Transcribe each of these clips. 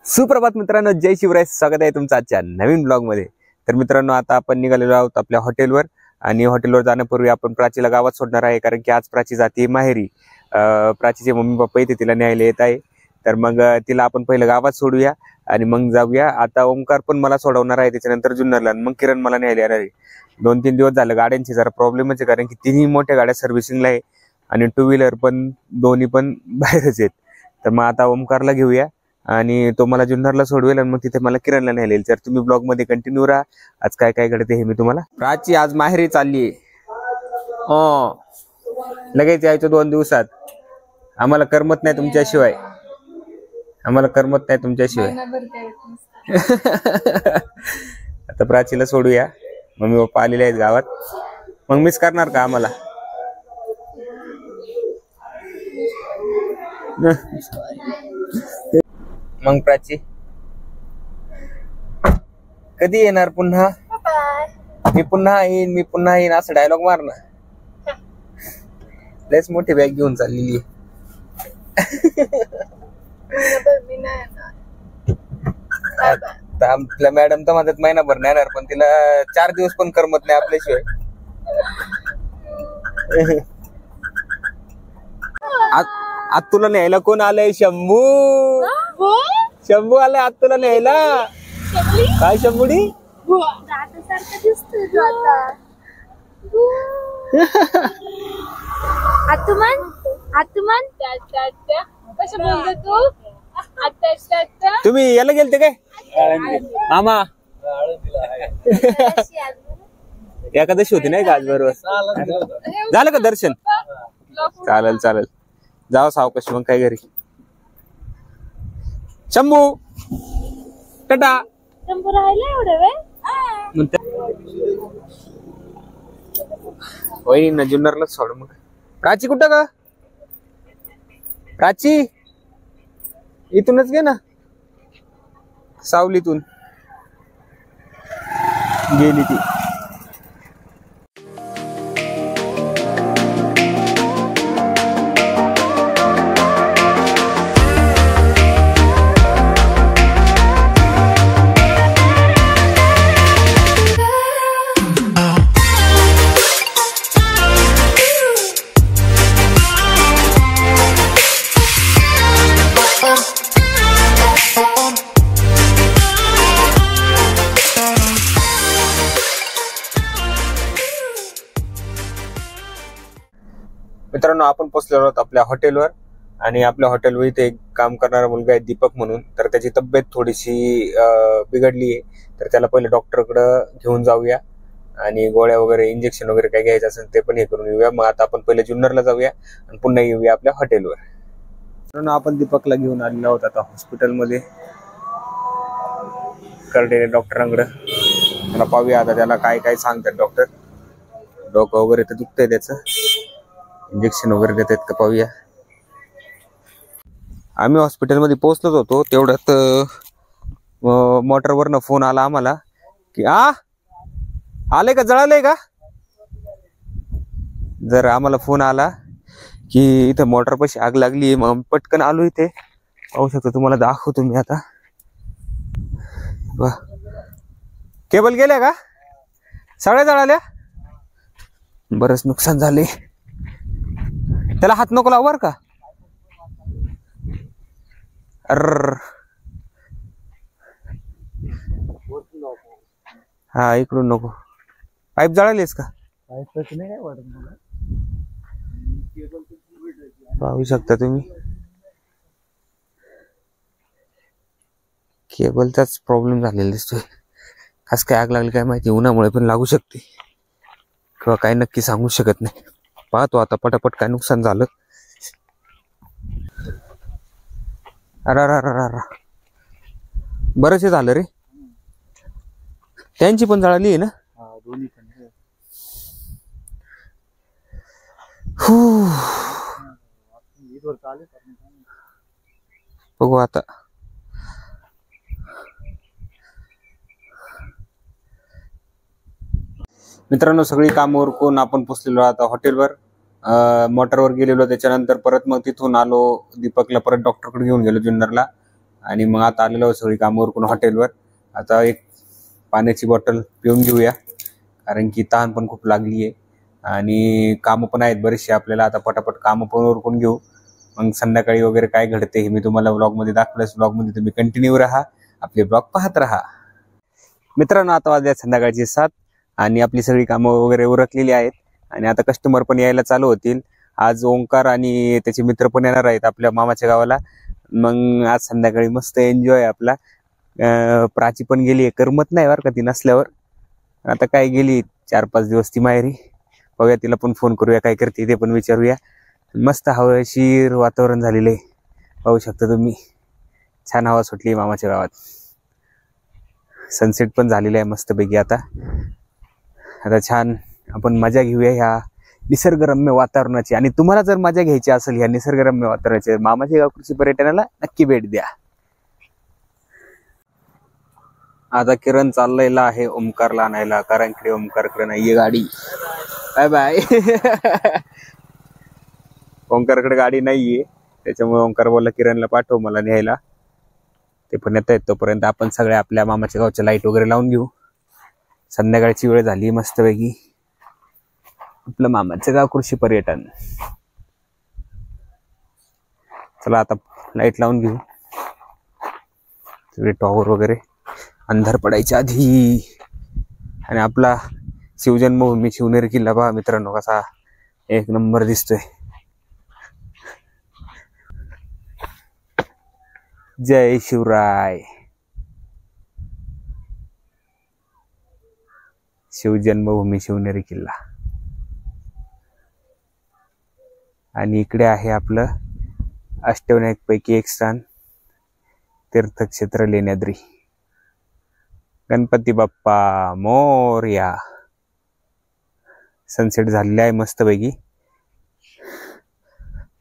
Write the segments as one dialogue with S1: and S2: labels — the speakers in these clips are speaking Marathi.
S1: सुप्रभात मित्रांनो, जय शिवराय. स्वागत आहे तुमचं आजच्या नवीन ब्लॉग मध्ये. तर मित्रांनो, आता आपण निघालेलो आहोत आपल्या हॉटेलवर आणि हॉटेलवर जाण्यापूर्वी आपण प्राचीला गावात सोडणार आहे, कारण की आज प्राची जाते माहेरी. प्राचीचे मम्मी पप्पा इथे तिला न्यायला येत आहे. तर मग तिला आपण पहिलं गावात सोडूया आणि मग जाऊया. आता ओमकार पण मला सोडवणार आहे, त्याच्यानंतर जुन्नरला, मग किरण मला न्यायला येणार आहे. 2-3 दिवस झालं गाड्यांची जरा प्रॉब्लेमच आहे, कारण की तिन्ही मोठ्या गाड्या सर्व्हिसिंगला आहे आणि 2 व्हीलर पण दोन्ही पण बाहेरच आहेत. तर मग आता ओमकारला घेऊया आणि तो मला जुन्नरला सोडवेल आणि मग तिथे मला किरणला न्यायला येईल. तर तुम्ही ब्लॉग मध्ये कंटिन्यू राहा. आज काय काय घडते हे मी तुम्हाला. प्राची आज माहेरी चालली. हो, लगेच यायचं 2 दिवसात. आम्हाला करमत नाही तुमच्याशिवाय, आम्हाला करमत नाही तुमच्याशिवाय. आता प्राचीला सोडूया. मम्मी पप्पा आलेले आहेत गावात, मग मिस करणार का आम्हाला? मग प्राची कधी येणार पुन्हा? मी पुन्हा येईन असं डायलॉग मार ना. लयच मोठी बॅग घेऊन चाललेली. आपल्या मॅडम तर म्हणतात महिनाभर नाही येणार, पण तिला 4 दिवस पण करमत नाही आपल्याशिवाय. आज तुला न्यायला कोण आलंय? शंभू. शंभू आलाय आज तुला न्यायला. काय शंभूडी? तुम्ही याला गेलते काय मामा? एकादशी होती नाही का आज? बरोबर. झालं का दर्शन? चालेल चालेल, जाऊ सावकाश मग काय घरी. शंभू टाटा.
S2: शंभू राहिला एवढं वेळ?
S1: होय ना, जुन्नरला सोड. मग प्राची कुठं का? प्राची इथूनच घे ना, सावलीतून गेली ती. मित्रांनो, आपण पोहोचलेलो आहोत आपल्या हॉटेलवर आणि आपल्या हॉटेलवर इथे एक काम करणारा मुलगा आहे दीपक म्हणून. तर त्याची तब्येत थोडीशी बिघडली आहे, तर त्याला पहिले डॉक्टरकडे घेऊन जाऊया आणि गोळ्या वगैरे इंजेक्शन वगैरे काय घ्यायचं असेल ते पण हे करून येऊया. मग आता आपण पहिले जुन्नरला जाऊया आणि पुन्हा येऊया आपल्या हॉटेलवर. मित्रांनो, आपण दीपकला घेऊन आलेलो आहोत आता हॉस्पिटलमध्ये करडे डॉक्टरांकडे. त्याला पाहूया आता त्याला काय काय सांगतात डॉक्टर. डोकं वगैरे तर दुखतंय त्याचं, इंजेक्शन वगैरे देतात का पाहूया. आम्ही हॉस्पिटलमध्ये पोहोचलोच होतो, तेवढ्यात मोटरवरनं फोन आला आम्हाला की आलंय का, जळालंय का. जर आम्हाला फोन आला की इथं मोटरपाशी आग लागली, मग पटकन आलो इथे. पाहू शकतो, तुम्हाला दाखवतो मी आता. केबल गेल्या का? सगळ्या जळाल्या. बरंच नुकसान झाले. त्याला हात नको लावू बर का. हा, इकडून नको. पाईप जळालीस का? पाहू शकता तुम्ही, केबलचाच प्रॉब्लेम झालेला दिसतोय. खास काय आग लागली काय माहिती, उन्हामुळे पण लागू शकते किंवा काय नक्की सांगू शकत नाही. पाहतो आता पटापट काय नुकसान झालं. अरे बरंच झालं रे. त्यांची पण जळाली आहे ना? दोन्ही पण. बघू आता. मित्रांनो, सगळी कामं उरकून आपण पोचलेलो आता हॉटेलवर. मोटरवर गेलेलो, त्याच्यानंतर परत मग तिथून आलो दीपकला परत डॉक्टरकडे घेऊन गेलो जुन्नरला. आणि मग आता आलेलो सगळी कामं उरकून हॉटेलवर. आता एक पाण्याची बॉटल पिऊन घेऊया कारण की तहान पण खूप लागली आहे आणि कामं पण आहेत बरेचसे आपल्याला. आता पटापट कामं पण उरकून घेऊ, मग संध्याकाळी वगैरे काय घडते हे मी तुम्हाला ब्लॉगमध्ये दाखवल्यास ब्लॉगमध्ये तुम्ही कंटिन्यू राहा, आपले ब्लॉग पाहत राहा. मित्रांनो आता वाजले संध्याकाळचे 7 आणि आपली सगळी कामं वगैरे उरकलेली आहेत आणि आता कस्टमर पण यायला चालू होतील. आज ओंकार आणि त्याचे मित्र पण येणार आहेत आपल्या मामाच्या गावाला. मग आज संध्याकाळी मस्त एन्जॉय आपला. प्राची पण गेली, करमत नाही बरं का ती नसल्यावर. आता काय गेली 4-5 दिवस ती माहेरी. बघूया तिला पण फोन करूया, काय करते ते पण विचारूया. मस्त हवेशीर वातावरण झालेलं आहे, पाहू शकता तुम्ही. छान हवा सुटली मामाच्या गावात. सनसेट पण झालेला आहे मस्तपैकी. आता छान आपण मजा घेऊया ह्या निसर्गरम्य वातावरणाची. आणि तुम्हाला जर मजा घ्यायची असेल ह्या निसर्गरम्य वातावरणाची, मामाच्या गाव कृषी पर्यटनाला नक्की भेट द्या. आता किरण चाललेला आहे ओमकारला आणायला, कारण की ओमकारकडे नाहीये गाडी. Bye bye. ओंकारकडे गाडी नाहीये, त्याच्यामुळे ओंकार बोलला किरणला पाठव मला न्यायला. ते पण येत आहेत, तोपर्यंत आपण सगळ्या आपल्या मामाच्या गावच्या लाईट वगैरे लावून घेऊ. संध्याकाळची वेळ झाली मस्तपैकी. आपलं मामाचं गाव कृषी पर्यटन. चला आता लाईट लावून घेऊ सगळे, टॉवर वगैरे अंधार पडायच्या आधी. आणि आपला शिवजन्मभूमी शिवनेरी किल्ला पहा मित्रांनो कसा एक नंबर दिसतोय. जय शिवराय. शिवजन्मभूमी शिवनेरी किल्ला. आणि इकडे आहे आपलं अष्टविनायक पैकी एक स्थान, तीर्थक्षेत्र लेण्याद्री. गणपती बाप्पा मोरया. सनसेट झालेला आहे मस्तपैकी.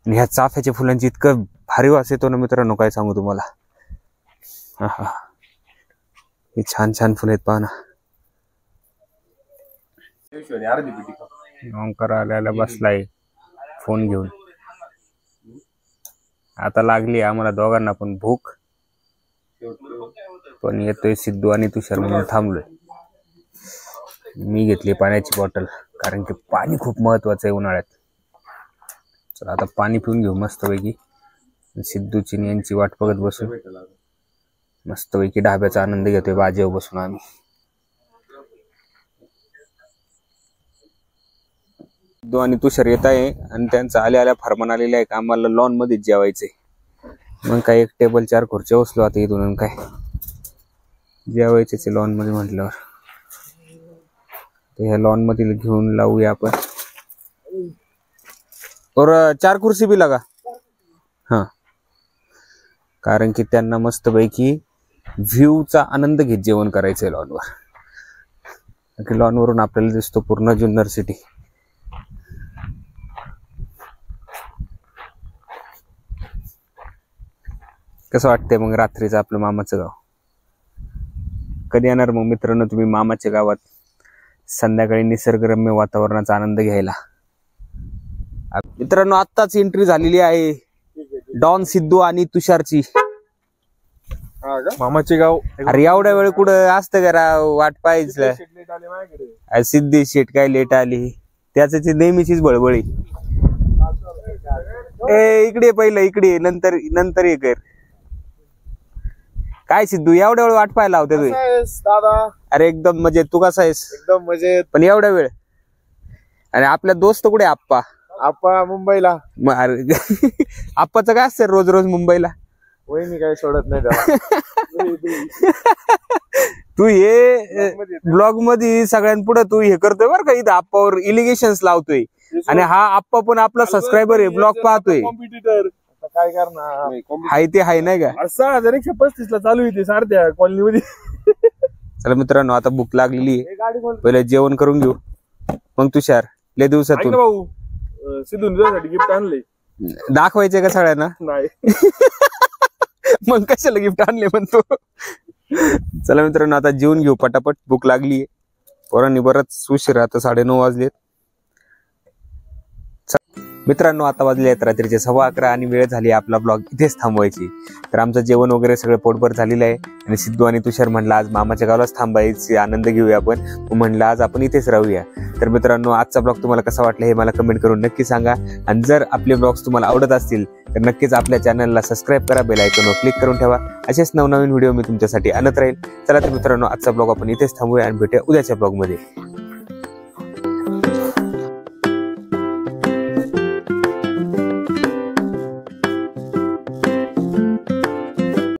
S1: आणि ह्या चाफ्याच्या फुलांची इतकं भारी वास येतो ना मित्रांनो, काय सांगू तुम्हाला. हे छान छान फुले आहेत पहा ना. ओंकार आल्याला बसलाय फोन घेऊन. आता लागली आम्हाला दोघांना पण भूक, पण येतोय सिद्धू आणि तुषार म्हणून थांबलोय. मी घेतली पाण्याची बॉटल कारण की पाणी खूप महत्वाचं आहे उन्हाळ्यात. चला आता पाणी पिऊन घेऊ मस्तपैकी. सिद्धूची यांची वाट बघत बसू. मस्तपैकी ढाब्याचा आनंद घेतोय बाजेवर बसून आम्ही. सिद्धू आणि तुषार येत आहे आणि त्यांचं आल्या फरमान आलेलं आहे का आम्हाला लॉन मध्ये जेवायचंय. मग काय एक टेबल 4 खुर्च्या बसलो आता इथून, काय जेवायचे लॉन मध्ये म्हटल्यावर. तर ह्या लॉन मध्ये घेऊन लावूया आपण. और 4 कुर्सी भी लगा. हाँ, कारण की त्यांना मस्तपैकी व्ह्यूचा आनंद घेत जेवण करायचंय लॉनवर. लॉनवरून आपल्याला दिसतो पूर्ण जुन्नर सिटी. कसं वाटतंय मग रात्रीचं आपलं मामाचं गाव. कधी येणार मग मित्रांनो तुम्ही मामाच्या गावात संध्याकाळी निसर्गरम्य वातावरणाचा आनंद घ्यायला. मित्रांनो आत्ताच एंट्री झालेली आहे डॉन, सिद्धू आणि तुषारची.
S3: मामाचे गाव.
S1: अरे एवढ्या वेळ कुठं असतं का वाट पाहायचं. सिद्धी शेट काय लेट आली, त्याच नेहमीचीच बळबळी. इकडे पहिलं इकडे, नंतर हे कर. काय सिद्धू एवढ्या वेळ वाट पाहायला होते तू
S3: दादा.
S1: अरे एकदम मजेत. तू कसा आहेस?
S3: एकदम मजेत.
S1: पण एवढ्या वेळ. आणि आपल्या दोस्त कुठे आप्पा?
S3: आप्पा मुंबईला.
S1: आप्पाचं काय असतं रोज रोज मुंबईला?
S3: वहिनी काही सोडत नाही त्याला.
S1: तू हे ब्लॉग मध्ये सगळ्यांपुढे तू हे करतोय बरं का, इथं आप्पावर इलिगेशन्स लावतोय. आणि हा आप्पा पण आपला सबस्क्रायबर आहे, ब्लॉग पाहतोय.
S3: कॉम्पिटिटर काय करणार.
S1: हाय ते हाय नाही का.
S3: 6135 ला चालू होती सारख्या कॉलनी मध्ये.
S1: चला मित्रांनो आता भूक लागलेली आहे, पहिले जेवण करून घेऊ. मग तुषार लय दिवसातून
S3: भाऊ सिद्धू तुझ्यासाठी गिफ्ट आणले.
S1: दाखवायचे का सगळ्यांना?
S3: नाही.
S1: मग कशाला गिफ्ट आणले म्हणतो. चला मित्रांनो आता जेवून घेऊ पटापट, भूक लागली. पोरांनी बरंच उशीर, आता 9:30 वाजलेत. मित्रांनो, आता वाजले आहेत रात्रीचे 11:15 आणि वेळ झाली आपला ब्लॉग इथेच थांबवायची. तर आमचं जेवण वगैरे सगळं पोटभर झालेलं आहे आणि सिद्धू आणि तुषार म्हणलं आज मामाच्या गावालाच थांबायचे आनंद घेऊया आपण. म्हणलं आज आपण इथेच राहूया. तर मित्रांनो, आजचा ब्लॉग तुम्हाला कसा वाटला हे मला कमेंट करून नक्की सांगा. आणि जर आपले ब्लॉग्स तुम्हाला आवडत असतील तर नक्कीच आपल्या चॅनलला सबस्क्राईब करा, बेल आयकॉनवर क्लिक करून ठेवा. असेच नवनवीन व्हिडिओ मी तुमच्यासाठी आणत राहील. चला तर मित्रांनो, आजचा ब्लॉग आपण इथेच थांबूया आणि भेटूया उद्याच्या ब्लॉगमध्ये.